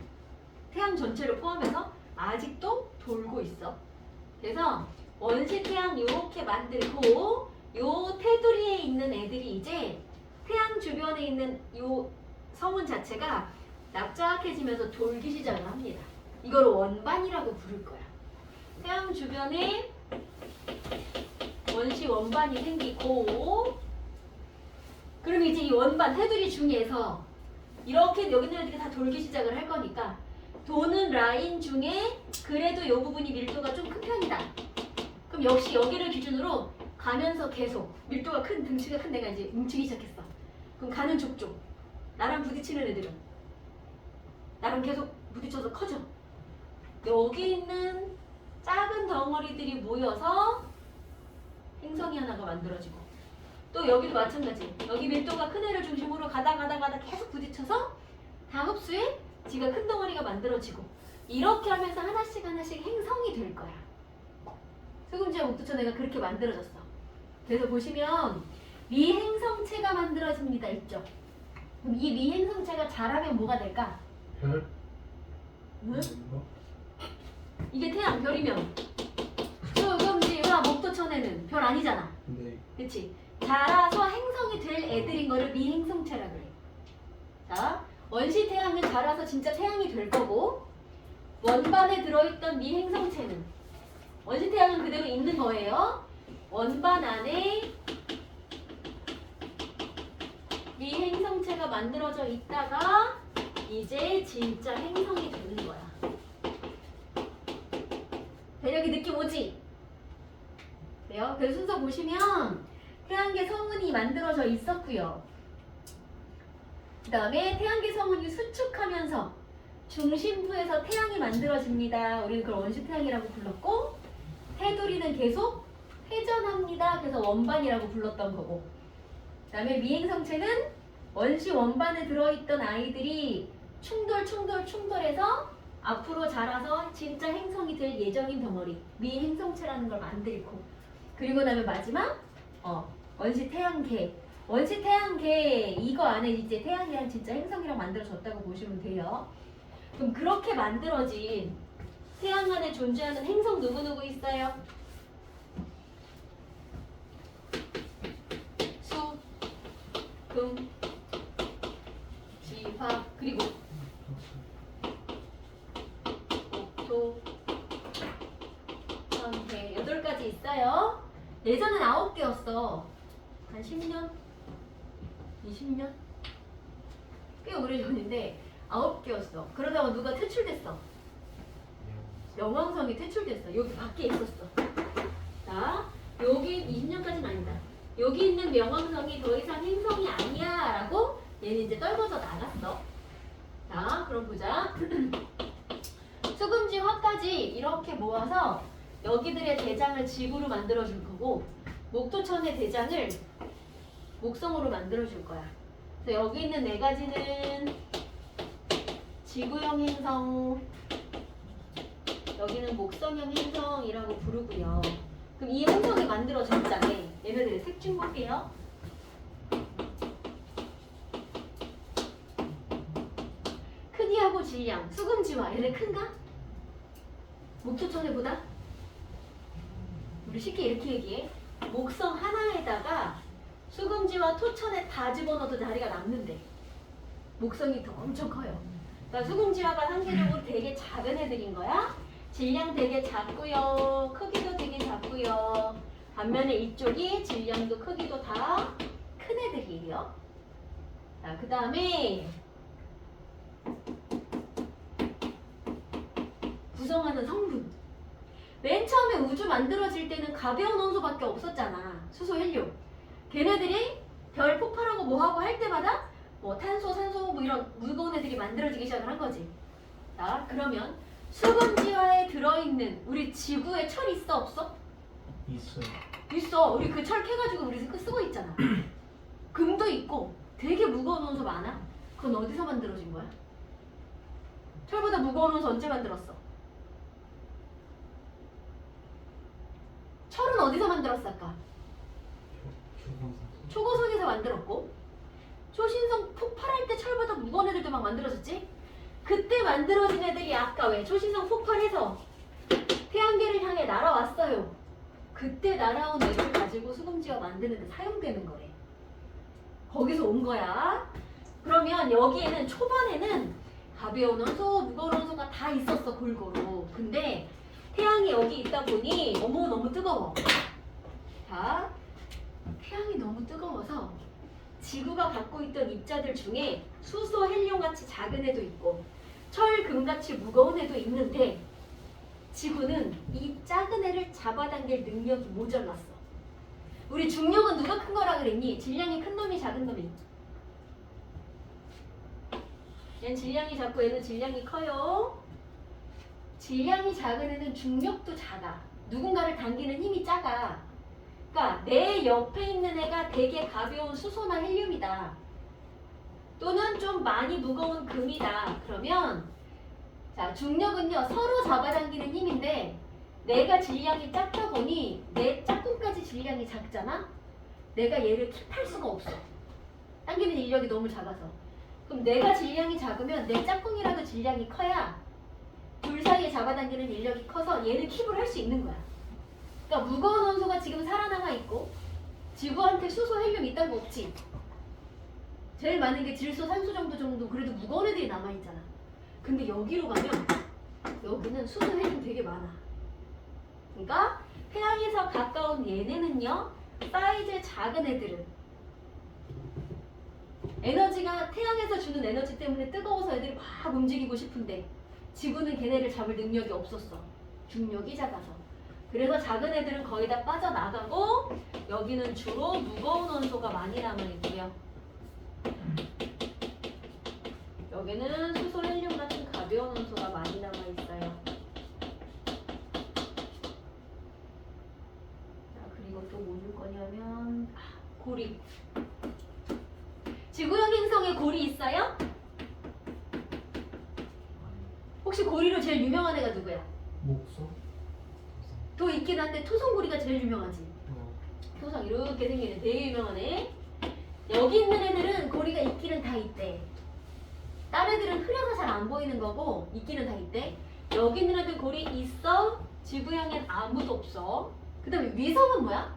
태양 전체를 포함해서 아직도 돌고 있어. 그래서 원시태양 이렇게 만들고, 요 테두리에 있는 애들이 이제 태양 주변에 있는 요 성운 자체가 납작해지면서 돌기 시작을 합니다. 이걸 원반이라고 부를 거야. 태양 주변에 원시 원반이 생기고, 그럼 이제 이 원반 테두리 중에서 이렇게 여기 있는 애들이 다 돌기 시작을 할 거니까, 도는 라인 중에 그래도 이 부분이 밀도가 좀 큰 편이다. 그럼 역시 여기를 기준으로 가면서 계속 밀도가 큰, 등치가 큰 애가 이제 뭉치기 시작했어. 그럼 가는 족족, 나랑 부딪히는 애들은 나랑 계속 부딪혀서 커져. 여기 있는 작은 덩어리들이 모여서 행성이 하나가 만들어지고, 또 여기도 마찬가지. 여기 밀도가 큰 애를 중심으로 가다 계속 부딪혀서 다 흡수해 지가 큰 덩어리가 만들어지고, 이렇게 하면서 하나씩 행성이 될 거야. 수금지와 목토천해가 그렇게 만들어졌어. 그래서 보시면 미행성체가 만들어집니다. 있죠? 그럼 이 미행성체가 자라면 뭐가 될까? 별? 응? 이게 태양, 별이면 수금지와 목토천해는 별 아니잖아. 네. 그치? 자라서 행성이 될 애들인 거를 미행성체라 그래. 자, 원시태양은 자라서 진짜 태양이 될 거고, 원반에 들어있던 미행성체는, 원시태양은 그대로 있는 거예요. 원반 안에 미행성체가 만들어져 있다가 이제 진짜 행성이 되는 거야. 대략이 느낌 오지? 그래요? 그래서 순서 보시면 태양계 성운이 만들어져 있었고요. 그 다음에 태양계 성운이 수축하면서 중심부에서 태양이 만들어집니다. 우리는 그걸 원시태양이라고 불렀고, 테두리는 계속 회전합니다. 그래서 원반이라고 불렀던 거고, 그 다음에 미행성체는 원시 원반에 들어있던 아이들이 충돌해서 앞으로 자라서 진짜 행성이 될 예정인 덩어리, 미행성체라는 걸 만들고, 그리고 나면 마지막 원시태양계. 원시태양계 이거 안에 이제 태양이랑 진짜 행성이랑 만들어졌다고 보시면 돼요. 그럼 그렇게 만들어진 태양 안에 존재하는 행성 누구누구 있어요? 수, 금, 지, 화, 그리고 목토, 천, 해, 8가지 있어요. 예전엔 9개였어. 한 10년? 20년? 꽤 오래전인데 9개였어. 그러다가 누가 퇴출됐어. 영왕성이 퇴출됐어. 여기 밖에 있었어. 자, 여기 20년까지는 아니다. 여기 있는 명왕성이 더 이상 행성이 아니야 라고 얘는 이제 떨궈져 나갔어. 자, 그럼 보자. 수금지 화까지 이렇게 모아서 여기들의 대장을 지구로 만들어 줄 거고 목토천의 대장을 목성으로 만들어 줄 거야. 그래서 여기 있는 네 가지는 지구형 행성, 여기는 목성형 행성이라고 부르고요. 그럼 이 행성이 만들어졌잖아. 얘네들의 색 좀 볼게요. 크기하고 질량, 수금지와 얘네 큰가? 목토천에보다? 우리 쉽게 이렇게 얘기해. 목성 하나에다가 수금지와 토천에 다 집어넣어도 자리가 남는데 목성이 더 엄청 커요. 그러니까 수금지화가 상대적으로 되게 작은 애들인 거야. 질량 되게 작고요. 크기도 되게 작고요. 반면에 이쪽이 질량도 크기도 다 큰 애들이에요. 자, 그 다음에 구성하는 성분. 맨 처음에 우주 만들어질 때는 가벼운 원소밖에 없었잖아. 수소, 헬륨. 걔네들이 별 폭발하고 뭐하고 할 때마다 뭐 탄소, 산소 뭐 이런 무거운 애들이 만들어지기 시작을 한 거지. 자, 그러면 수금지화에 들어있는 우리 지구에 철 있어 없어? 있어요. 있어. 우리 그 철 캐가지고 우리 쓰고 있잖아. 금도 있고 되게 무거운 원소 많아. 그건 어디서 만들어진 거야? 철보다 무거운 원소 언제 만들었어? 철은 어디서 만들었을까? 초고선에서 만들었고 초신성 폭발할 때 철보다 무거운 애들도 막 만들어졌지? 그때 만들어진 애들이 아까 왜 초신성 폭발해서 태양계를 향해 날아왔어요. 그때 날아온 애들 가지고 수금지화 만드는 데 사용되는 거래. 거기서 온 거야. 그러면 여기에는 초반에는 가벼운 원소, 무거운 원소가 다 있었어 골고루. 근데 태양이 여기 있다 보니 어머 너무 뜨거워. 자, 태양이 너무 뜨거워서 지구가 갖고 있던 입자들 중에 수소, 헬륨 같이 작은 애도 있고 철, 금 같이 무거운 애도 있는데 지구는 이 작은 애를 잡아당길 능력이 모자랐어. 우리 중력은 누가 큰 거라 그랬니? 질량이 큰 놈이 작은 놈이. 얘는 질량이 작고 얘는 질량이 커요. 질량이 작은 애는 중력도 작아. 누군가를 당기는 힘이 작아. 그러니까 내 옆에 있는 애가 되게 가벼운 수소나 헬륨이다. 또는 좀 많이 무거운 금이다. 그러면 자, 중력은요 서로 잡아당기는 힘인데 내가 질량이 작다 보니 내 짝꿍까지 질량이 작잖아? 내가 얘를 킵할 수가 없어. 당기는 인력이 너무 작아서. 그럼 내가 질량이 작으면 내 짝꿍이라도 질량이 커야 둘 사이에 잡아당기는 인력이 커서 얘는 킵을 할 수 있는 거야. 그러니까 무거운 원소가 지금 살아남아 있고 지구한테 수소, 헬륨 이딴 거 없지. 제일 많은 게 질소, 산소 정도 그래도 무거운 애들이 남아있잖아. 근데 여기로 가면 여기는 수소, 헬륨 되게 많아. 그러니까 태양에서 가까운 얘네는요 사이즈 작은 애들은 에너지가 태양에서 주는 에너지 때문에 뜨거워서 애들이 막 움직이고 싶은데 지구는 걔네를 잡을 능력이 없었어. 중력이 작아서. 그래서 작은 애들은 거의 다 빠져나가고 여기는 주로 무거운 원소가 많이 남아있고요. 여기는 수소, 헬륨 같은 가벼운 원소가 많이 남아있어요. 자, 그리고 또 뭐 줄 거냐면 고리. 지구형 행성에 고리 있어요? 혹시 고리로 제일 유명한 애가 누구야? 목성? 또 있긴 한데 토성고리가 제일 유명하지. 어. 토성 이렇게 생긴 애 되게 유명한 애. 여기 있는 애들은 고리가 있기는 다 있대. 다른 애들은 흐려서 잘 안 보이는 거고 있기는 다 있대. 여기 있는 애들 고리 있어. 지구형엔 아무도 없어. 그 다음에 위성은 뭐야?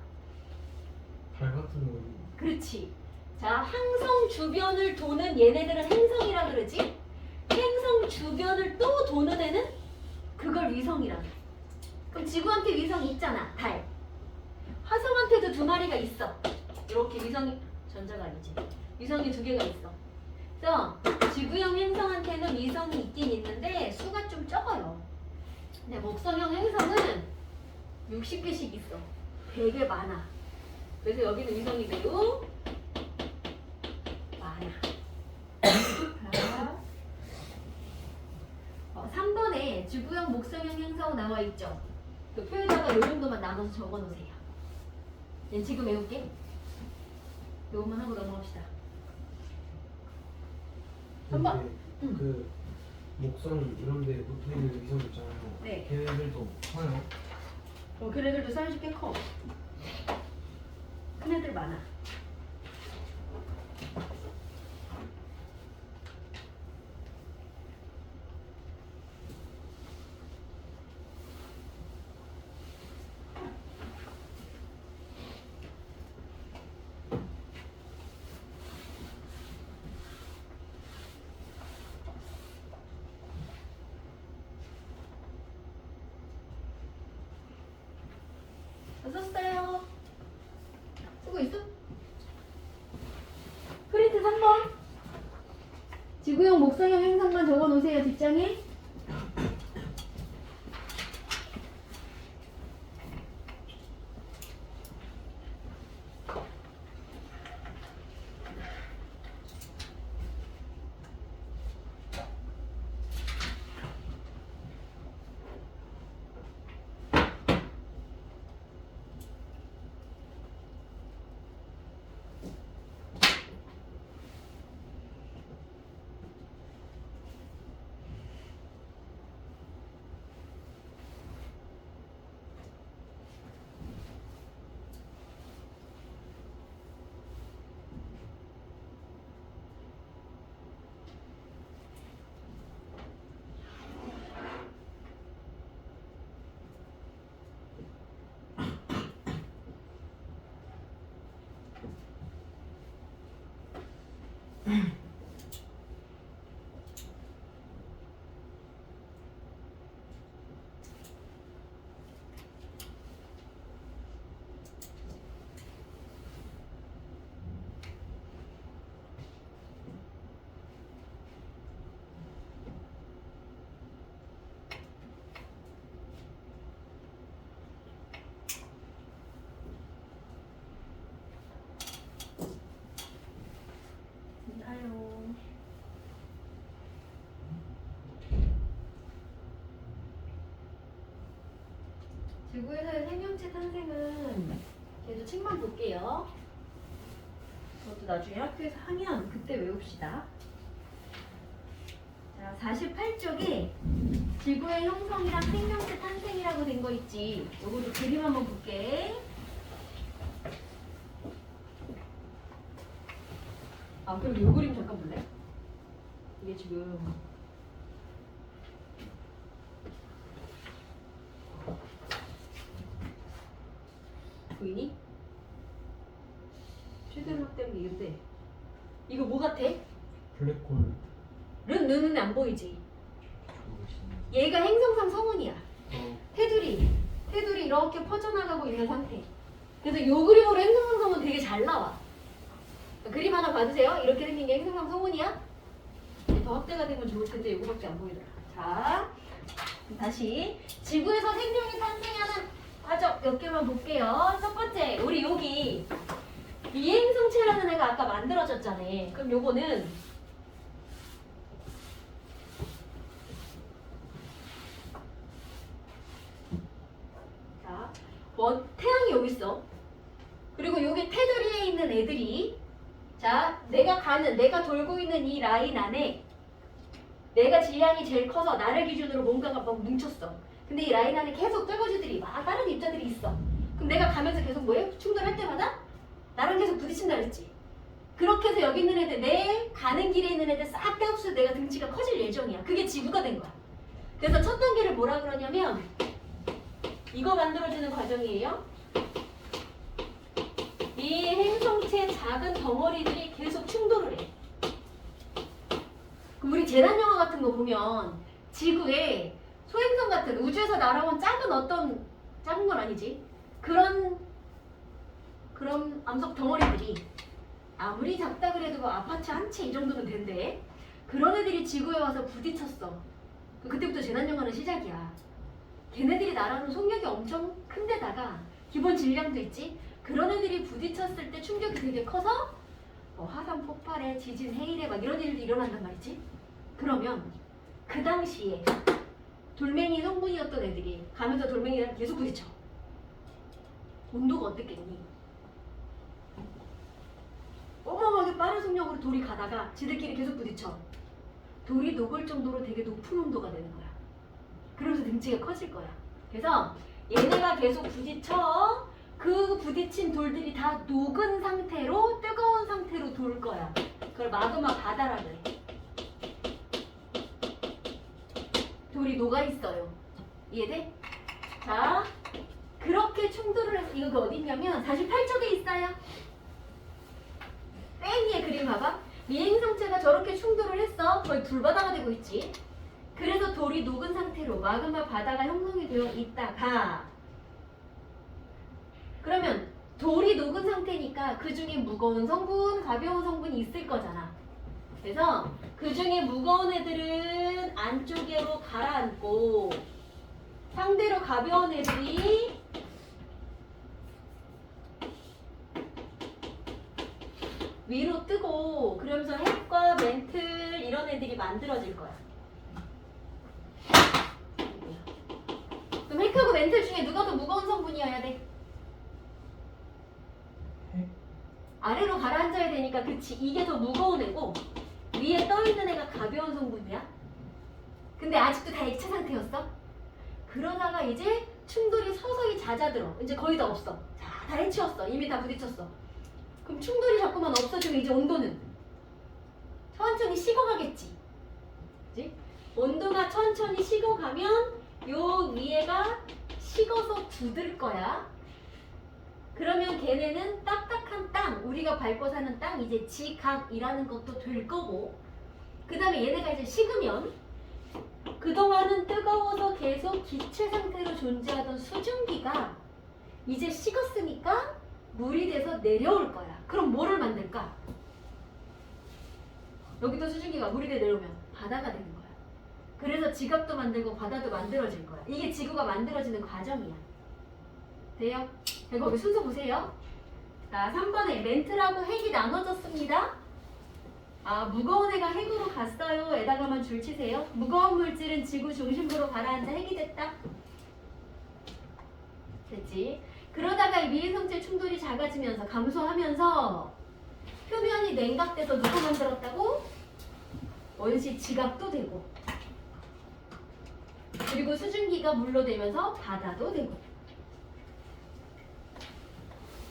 달 같은 거. 그렇지. 자, 항성 주변을 도는 얘네들은 행성이라 그러지. 행성 주변을 또 도는 애는 그걸 위성이라 그래. 그럼 지구한테 위성이 있잖아. 달. 화성한테도 두 마리가 있어. 이렇게 위성이 전자가 아니지. 위성이 두 개가 있어. 그래서 지구형 행성한테는 위성이 있긴 있는데 수가 좀 적어요. 근데 목성형 행성은 60개씩 있어. 되게 많아. 그래서 여기는 위성이 매우 많아. 자, 3번에 지구형 목성형 행성 나와 있죠. 그 표에다가 요 정도만 나눠서 적어 놓으세요. 얘 지금 외울게. 요것만 하고 넘어갑시다. 한번. 근데 그 목성 이런 데 붙어있는 위성 있잖아요. 네. 걔네들도 커요. 걔네들도 사이즈 꽤 커. 큰 애들 많아. 썼어요. 쓰고 있어? 프린트 3번. 지구형 목성형 행성만 적어 놓으세요, 뒷장에. 지구에서의 생명체 탄생은 계속 책만 볼게요. 그것도 나중에 학교에서 하면 그때 외웁시다. 자, 48쪽에 지구의 형성이랑 생명체 탄생이라고 된 거 있지. 요거도 그림 한번 볼게. 그럼 요 그림 잠깐 볼래? 이게 지금 보이니? 최대한 확대하면 이런데 이거 뭐 같아? 블랙홀. 눈은 안 보이지? 좋으시네. 얘가 행성상 성운이야. 어. 테두리 이렇게 퍼져나가고 있는 상태. 그래서 요 그림으로 행성상 성운 되게 잘 나와. 그림 하나 봐주세요. 이렇게 생긴 게 행성상 성운이야. 더 확대가 되면 좋을 텐데 요거밖에 안 보이더라. 자, 다시 지구에서 생명이 탄생하는 과정 몇 개만 볼게요. 첫 번째, 우리 여기 이행성체라는 애가 아까 만들어졌잖아. 그럼 요거는 자, 태양이 여기 있어. 그리고 여기 테두리에 있는 애들이 자, 내가 돌고 있는 이 라인 안에 내가 질량이 제일 커서 나를 기준으로 뭔가가 막 뭉쳤어. 근데 이 라인 안에 계속 떨거지들이 막 다른 입자들이 있어. 그럼 내가 가면서 계속 뭐해? 충돌할 때마다 나랑 계속 부딪힌다 그랬지. 그렇게 해서 여기 있는 애들, 내 가는 길에 있는 애들 싹 다 합쳐서 내가 등치가 커질 예정이야. 그게 지구가 된 거야. 그래서 첫 단계를 뭐라 그러냐면 이거 만들어지는 과정이에요. 이 행성체 작은 덩어리들이 계속 충돌을 해. 그럼 우리 재난 영화 같은 거 보면 지구에 소행성 같은 우주에서 날아온 작은 건 아니지. 그런 암석 덩어리들이 아무리 작다 그래도 뭐 아파트 한 채 이 정도는 된대. 그런 애들이 지구에 와서 부딪혔어. 그때부터 재난 영화는 시작이야. 걔네들이 날아오는 속력이 엄청 큰데다가 기본 질량도 있지. 그런 애들이 부딪혔을 때 충격이 되게 커서 화산 폭발에 지진 해일에 막 이런 일도 일어난단 말이지. 그러면 그 당시에 돌멩이 성분이었던 애들이 가면서 돌멩이랑 계속 부딪혀. 온도가 어땠겠니? 어마어마하게 빠른 속력으로 돌이 가다가 지들끼리 계속 부딪혀. 돌이 녹을 정도로 되게 높은 온도가 되는 거야. 그러면서 등치가 커질 거야. 그래서 얘네가 계속 부딪혀. 그 부딪힌 돌들이 다 녹은 상태로 뜨거운 상태로 돌 거야. 그걸 마그마 바다라 그래. 돌이 녹아 있어요. 이해돼? 자, 그렇게 충돌을 해서 이거 어디 있냐면 48쪽에 있어요. 맨 위에 그림 봐봐. 미행성체가 저렇게 충돌을 했어. 거의 불바다가 되고 있지. 그래서 돌이 녹은 상태로 마그마 바다가 형성이 되어 있다가 그러면 돌이 녹은 상태니까 그 중에 무거운 성분, 가벼운 성분이 있을 거잖아. 그래서 그 중에 무거운 애들은 안쪽으로 가라앉고 상대로 가벼운 애들이 위로 뜨고 그러면서 핵과 멘틀 이런 애들이 만들어질 거야. 그럼 핵하고 멘틀 중에 누가 더 무거운 성분이어야 돼? 핵? 아래로 가라앉아야 되니까 그치. 이게 더 무거운 애고 위에 떠있는 애가 가벼운 성분이야. 근데 아직도 다 액체 상태였어. 그러다가 이제 충돌이 서서히 잦아들어. 이제 거의 다 없어. 자, 다 해치웠어. 이미 다 부딪혔어. 그럼 충돌이 자꾸만 없어지면 이제 온도는 천천히 식어가겠지. 그치? 온도가 천천히 식어가면 요 위에가 식어서 굳을 거야. 그러면 걔네는 딱딱한 땅, 우리가 밟고 사는 땅, 이제 지각이라는 것도 될 거고 그 다음에 얘네가 이제 식으면 그동안은 뜨거워서 계속 기체 상태로 존재하던 수증기가 이제 식었으니까 물이 돼서 내려올 거야. 그럼 뭐를 만들까? 여기도 수증기가 물이 돼 내려오면 바다가 되는 거야. 그래서 지각도 만들고 바다도 만들어질 거야. 이게 지구가 만들어지는 과정이야. 돼요? 자, 거기 순서 보세요. 자, 3번에 멘트라고 핵이 나눠졌습니다. 아, 무거운 애가 핵으로 갔어요. 에다가만 줄 치세요. 무거운 물질은 지구 중심부로 가라앉아 핵이 됐다. 됐지? 그러다가 이 미해성체 충돌이 작아지면서 감소하면서 표면이 냉각돼서 누가 만들었다고? 원시 지각도 되고 그리고 수증기가 물로 되면서 바다도 되고.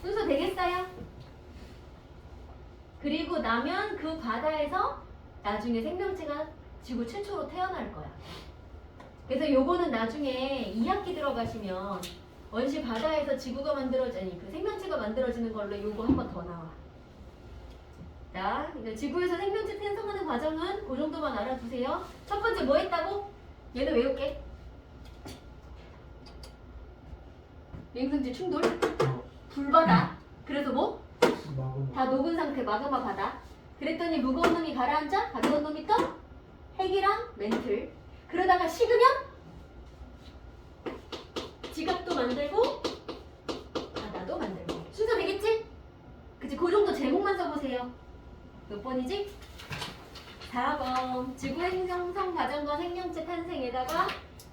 순서 되겠어요? 그리고 나면 그 바다에서 나중에 생명체가 지구 최초로 태어날 거야. 그래서 요거는 나중에 2학기 들어가시면 원시 바다에서 지구가 만들어지니 그 생명체가 만들어지는 걸로 요거 한 번 더 나와. 자, 그러니까 지구에서 생명체 생성하는 과정은 그 정도만 알아두세요. 첫 번째 뭐 했다고? 얘는 외울게. 미행성체 충돌, 불바다. 그래서 뭐? 마그마. 다 녹은 상태 마그마 바다. 그랬더니 무거운 놈이 가라앉아 가벼운 놈이 떠 핵이랑 멘틀. 그러다가 식으면 지각도 만들고 바다도 만들고. 순서 되겠지? 그치? 그 정도 제목만 써보세요. 몇 번이지? 4번 지구 행성성 과정과 생명체 탄생에다가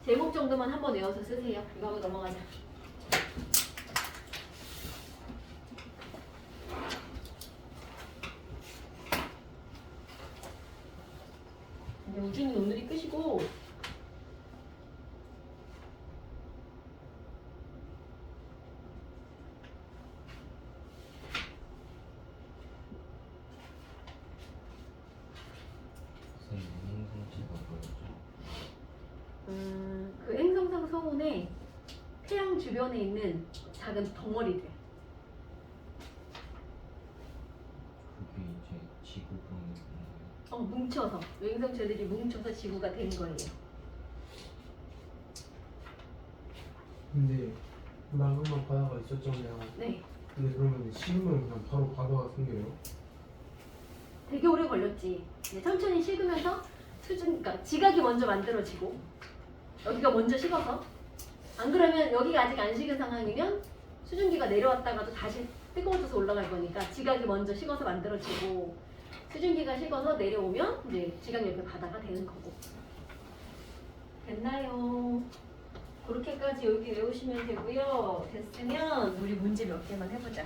제목 정도만 한번 외워서 쓰세요. 이거 하고 넘어가자. 이제 우준이 오늘이 끝이고 선생님 행성체가 뭐였죠? 그 행성상 성운의 태양 주변에 있는 작은 덩어리들. 그게 이제 지구 그런 건가요? 뭉쳐서 행성체들이 뭉쳐서 지구가 된 거예요. 근데 마그마 바다가 있었잖아요. 네, 근데 그러면 식으면 그냥 바로 바다가 생겨요? 되게 오래 걸렸지. 이제 천천히 식으면서 그러니까 지각이 먼저 만들어지고 여기가 먼저 식어서 안 그러면 여기가 아직 안 식은 상황이면 수증기가 내려왔다가도 다시 뜨거워져서 올라갈 거니까 지각이 먼저 식어서 만들어지고 수증기가 식어서 내려오면 이제 지각 옆에 바다가 되는 거고. 됐나요? 그렇게까지 여기 외우시면 되고요. 됐으면 우리 문제 몇 개만 해보자.